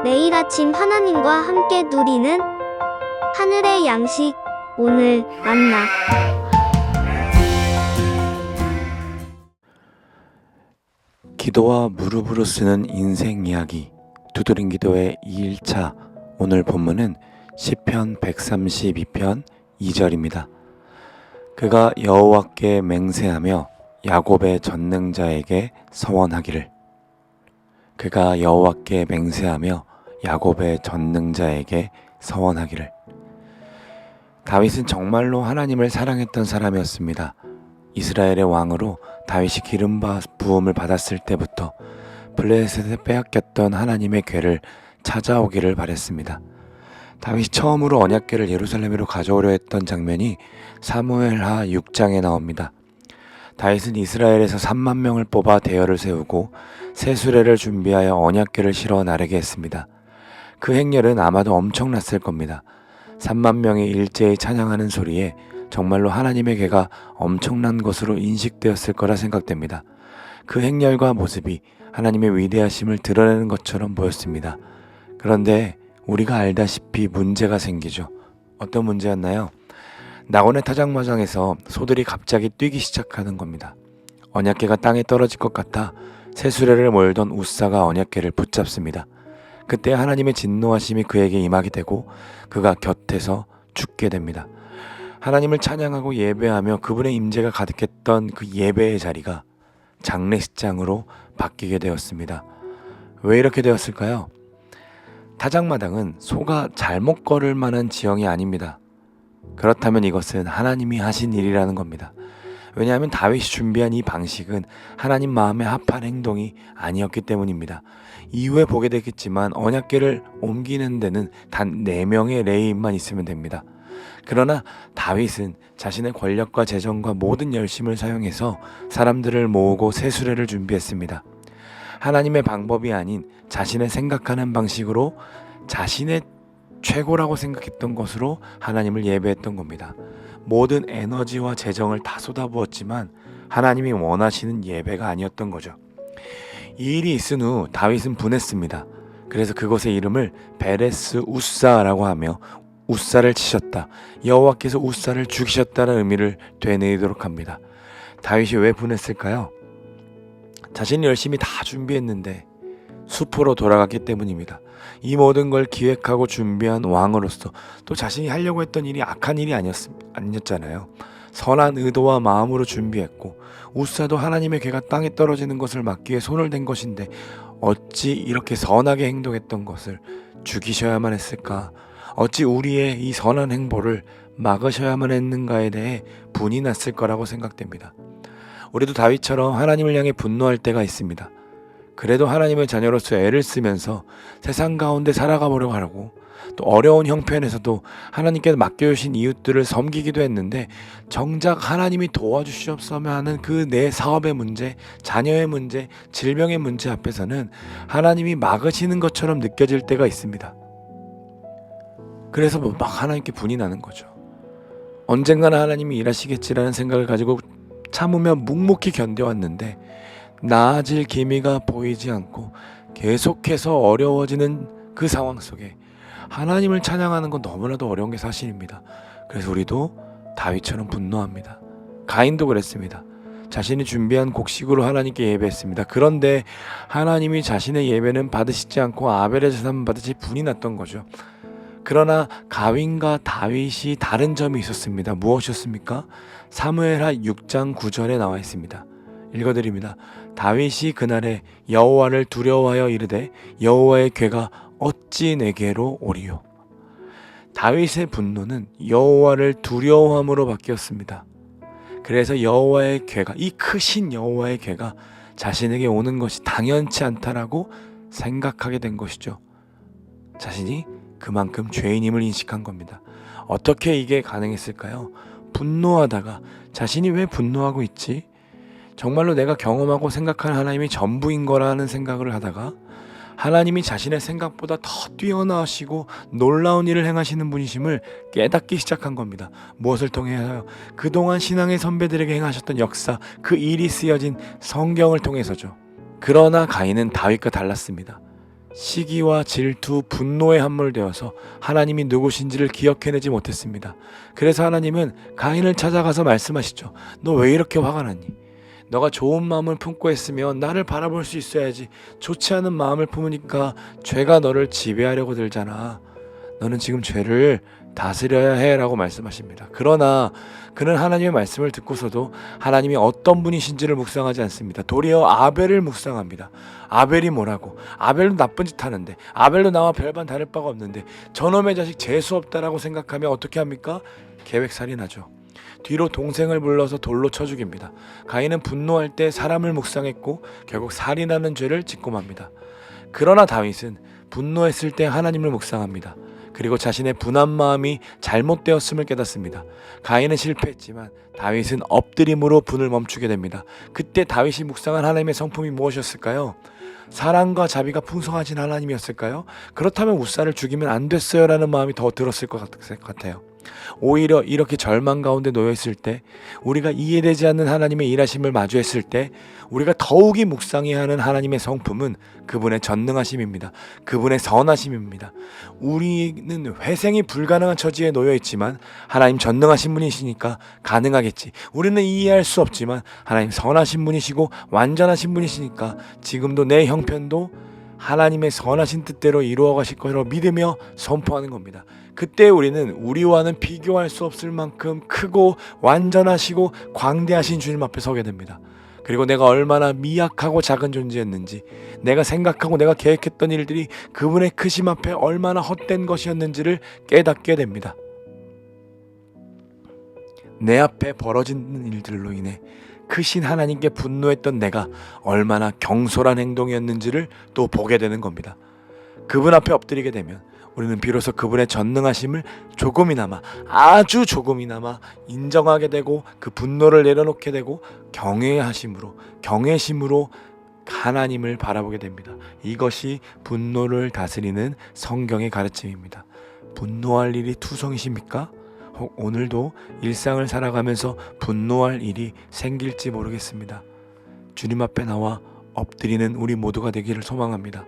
매일 아침 하나님과 함께 누리는 하늘의 양식, 오늘 만나. 기도와 무릎으로 쓰는 인생 이야기, 두드린 기도의 2일차. 오늘 본문은 시편 132편 2절입니다. 그가 여호와께 맹세하며 야곱의 전능자에게 서원하기를. 그가 여호와께 맹세하며 야곱의 전능자에게 서원하기를. 다윗은 정말로 하나님을 사랑했던 사람이었습니다. 이스라엘의 왕으로 다윗이 기름 부음을 받았을 때부터 블레셋에 빼앗겼던 하나님의 궤를 찾아오기를 바랬습니다. 다윗이 처음으로 언약궤를 예루살렘으로 가져오려 했던 장면이 사무엘하 6장에 나옵니다. 다윗은 이스라엘에서 3만 명을 뽑아 대열을 세우고 새 수레를 준비하여 언약궤를 실어 나르게 했습니다. 그 행렬은 아마도 엄청났을 겁니다. 3만 명이 일제히 찬양하는 소리에 정말로 하나님의 궤가 엄청난 것으로 인식되었을 거라 생각됩니다. 그 행렬과 모습이 하나님의 위대하심을 드러내는 것처럼 보였습니다. 그런데 우리가 알다시피 문제가 생기죠. 어떤 문제였나요? 낙원의 타작마당에서 소들이 갑자기 뛰기 시작하는 겁니다. 언약궤가 땅에 떨어질 것 같아 새 수레를 몰던 웃사가 언약궤를 붙잡습니다. 그때 하나님의 진노하심이 그에게 임하게 되고 그가 곁에서 죽게 됩니다. 하나님을 찬양하고 예배하며 그분의 임재가 가득했던 그 예배의 자리가 장례식장으로 바뀌게 되었습니다. 왜 이렇게 되었을까요? 타작마당은 소가 잘못 걸을 만한 지형이 아닙니다. 그렇다면 이것은 하나님이 하신 일이라는 겁니다. 왜냐하면 다윗이 준비한 이 방식은 하나님 마음에 합한 행동이 아니었기 때문입니다. 이후에 보게 되겠지만 언약궤를 옮기는 데는 단 4명의 레위인만 있으면 됩니다. 그러나 다윗은 자신의 권력과 재정과 모든 열심을 사용해서 사람들을 모으고 새 수레를 준비했습니다. 하나님의 방법이 아닌 자신의 생각하는 방식으로 자신의 최고라고 생각했던 것으로 하나님을 예배했던 겁니다. 모든 에너지와 재정을 다 쏟아부었지만 하나님이 원하시는 예배가 아니었던 거죠. 이 일이 있은 후 다윗은 분했습니다. 그래서 그곳의 이름을 베레스 웃사라고 하며 웃사를 치셨다, 여호와께서 웃사를 죽이셨다는 의미를 되뇌이도록 합니다. 다윗이 왜 분했을까요? 자신이 열심히 다 준비했는데 수포로 돌아갔기 때문입니다. 이 모든 걸 기획하고 준비한 왕으로서 또 자신이 하려고 했던 일이 악한 일이 아니었잖아요. 선한 의도와 마음으로 준비했고 웃사도 하나님의 궤가 땅에 떨어지는 것을 막기 위해 손을 댄 것인데 어찌 이렇게 선하게 행동했던 것을 죽이셔야만 했을까? 어찌 우리의 이 선한 행보를 막으셔야만 했는가에 대해 분이 났을 거라고 생각됩니다. 우리도 다윗처럼 하나님을 향해 분노할 때가 있습니다. 그래도 하나님의 자녀로서 애를 쓰면서 세상 가운데 살아가 보려고 하고 또 어려운 형편에서도 하나님께서 맡겨주신 이웃들을 섬기기도 했는데 정작 하나님이 도와주시옵소서 하는 그 내 사업의 문제, 자녀의 문제, 질병의 문제 앞에서는 하나님이 막으시는 것처럼 느껴질 때가 있습니다. 그래서 막 하나님께 분이 나는 거죠. 언젠가는 하나님이 일하시겠지라는 생각을 가지고 참으며 묵묵히 견뎌왔는데 나아질 기미가 보이지 않고 계속해서 어려워지는 그 상황 속에 하나님을 찬양하는 건 너무나도 어려운 게 사실입니다. 그래서 우리도 다윗처럼 분노합니다. 가인도 그랬습니다. 자신이 준비한 곡식으로 하나님께 예배했습니다. 그런데 하나님이 자신의 예배는 받으시지 않고 아벨의 제사만 받으시 분이 났던 거죠. 그러나 가윈과 다윗이 다른 점이 있었습니다. 무엇이었습니까? 사무엘하 6장 9절에 나와 있습니다. 읽어드립니다. 다윗이 그날에 여호와를 두려워하여 이르되 여호와의 궤가 어찌 내게로 오리요. 다윗의 분노는 여호와를 두려워함으로 바뀌었습니다. 그래서 여호와의 궤가, 이 크신 여호와의 궤가 자신에게 오는 것이 당연치 않다라고 생각하게 된 것이죠. 자신이 그만큼 죄인임을 인식한 겁니다. 어떻게 이게 가능했을까요? 분노하다가 자신이 왜 분노하고 있지? 정말로 내가 경험하고 생각하는 하나님이 전부인 거라는 생각을 하다가 하나님이 자신의 생각보다 더 뛰어나시고 놀라운 일을 행하시는 분이심을 깨닫기 시작한 겁니다. 무엇을 통해서요? 그동안 신앙의 선배들에게 행하셨던 역사, 그 일이 쓰여진 성경을 통해서죠. 그러나 가인은 다윗과 달랐습니다. 시기와 질투, 분노에 함몰되어서 하나님이 누구신지를 기억해내지 못했습니다. 그래서 하나님은 가인을 찾아가서 말씀하시죠. 너 왜 이렇게 화가 났니? 너가 좋은 마음을 품고 했으면 나를 바라볼 수 있어야지. 좋지 않은 마음을 품으니까 죄가 너를 지배하려고 들잖아. 너는 지금 죄를 다스려야 해 라고 말씀하십니다. 그러나 그는 하나님의 말씀을 듣고서도 하나님이 어떤 분이신지를 묵상하지 않습니다. 도리어 아벨을 묵상합니다. 아벨이 뭐라고? 아벨도 나쁜 짓 하는데, 아벨도 나와 별반 다를 바가 없는데 저놈의 자식 재수 없다라고 생각하며 어떻게 합니까? 계획살인하죠. 뒤로 동생을 불러서 돌로 쳐 죽입니다. 가인은 분노할 때 사람을 묵상했고 결국 살인하는 죄를 짓고 맙니다. 그러나 다윗은 분노했을 때 하나님을 묵상합니다. 그리고 자신의 분한 마음이 잘못되었음을 깨닫습니다. 가인은 실패했지만 다윗은 엎드림으로 분을 멈추게 됩니다. 그때 다윗이 묵상한 하나님의 성품이 무엇이었을까요? 사랑과 자비가 풍성하신 하나님이었을까요? 그렇다면 우사를 죽이면 안 됐어요 라는 마음이 더 들었을 것 같아요. 오히려 이렇게 절망 가운데 놓여있을 때, 우리가 이해되지 않는 하나님의 일하심을 마주했을 때 우리가 더욱이 묵상해야 하는 하나님의 성품은 그분의 전능하심입니다. 그분의 선하심입니다. 우리는 회생이 불가능한 처지에 놓여있지만 하나님 전능하신 분이시니까 가능하겠지. 우리는 이해할 수 없지만 하나님 선하신 분이시고 완전하신 분이시니까 지금도 내 형편도 하나님의 선하신 뜻대로 이루어 가실 것이라고 믿으며 선포하는 겁니다. 그때 우리는 우리와는 비교할 수 없을 만큼 크고 완전하시고 광대하신 주님 앞에 서게 됩니다. 그리고 내가 얼마나 미약하고 작은 존재였는지, 내가 생각하고 내가 계획했던 일들이 그분의 크심 앞에 얼마나 헛된 것이었는지를 깨닫게 됩니다. 내 앞에 벌어진 일들로 인해 크신 하나님께 분노했던 내가 얼마나 경솔한 행동이었는지를 또 보게 되는 겁니다. 그분 앞에 엎드리게 되면 우리는 비로소 그분의 전능하심을 조금이나마, 아주 조금이나마 인정하게 되고 그 분노를 내려놓게 되고 경외심으로 하나님을 바라보게 됩니다. 이것이 분노를 다스리는 성경의 가르침입니다. 분노할 일이 투성이십니까? 혹 오늘도 일상을 살아가면서 분노할 일이 생길지 모르겠습니다. 주님 앞에 나와 엎드리는 우리 모두가 되기를 소망합니다.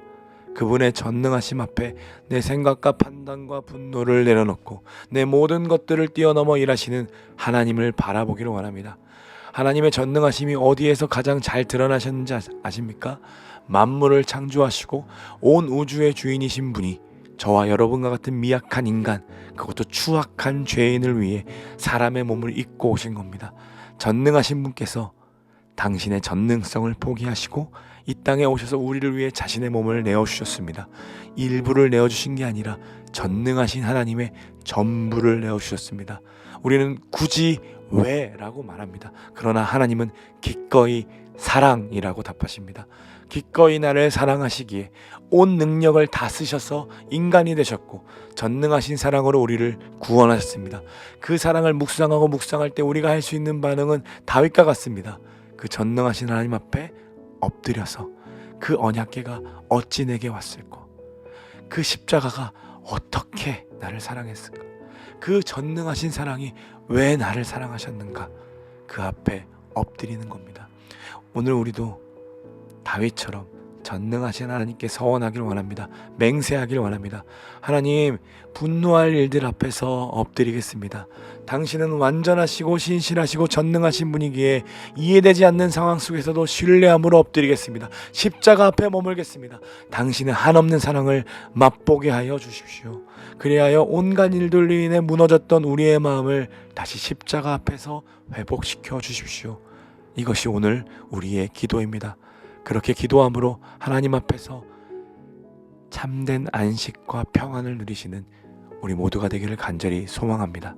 그분의 전능하심 앞에 내 생각과 판단과 분노를 내려놓고 내 모든 것들을 뛰어넘어 일하시는 하나님을 바라보기를 원합니다. 하나님의 전능하심이 어디에서 가장 잘 드러나셨는지 아십니까? 만물을 창조하시고 온 우주의 주인이신 분이 저와 여러분과 같은 미약한 인간, 그것도 추악한 죄인을 위해 사람의 몸을 입고 오신 겁니다. 전능하신 분께서 당신의 전능성을 포기하시고 이 땅에 오셔서 우리를 위해 자신의 몸을 내어주셨습니다. 일부를 내어주신 게 아니라 전능하신 하나님의 전부를 내어주셨습니다. 우리는 굳이 왜? 라고 말합니다. 그러나 하나님은 기꺼이 사랑이라고 답하십니다. 기꺼이 나를 사랑하시기에 온 능력을 다 쓰셔서 인간이 되셨고 전능하신 사랑으로 우리를 구원하셨습니다. 그 사랑을 묵상할 때 우리가 할 수 있는 반응은 다윗과 같습니다. 그 전능하신 하나님 앞에 엎드려서 그 언약궤가 어찌 내게 왔을까? 그 십자가가 어떻게 나를 사랑했을까? 그 전능하신 사랑이 왜 나를 사랑하셨는가? 그 앞에 엎드리는 겁니다. 오늘 우리도 다윗처럼 전능하신 하나님께 서원하길 원합니다. 맹세하길 원합니다. 하나님, 분노할 일들 앞에서 엎드리겠습니다. 당신은 완전하시고 신실하시고 전능하신 분이기에 이해되지 않는 상황 속에서도 신뢰함으로 엎드리겠습니다. 십자가 앞에 머물겠습니다. 당신의 한없는 사랑을 맛보게 하여 주십시오. 그리하여 온갖 일들로 인해 무너졌던 우리의 마음을 다시 십자가 앞에서 회복시켜 주십시오. 이것이 오늘 우리의 기도입니다. 그렇게 기도함으로 하나님 앞에서 참된 안식과 평안을 누리시는 우리 모두가 되기를 간절히 소망합니다.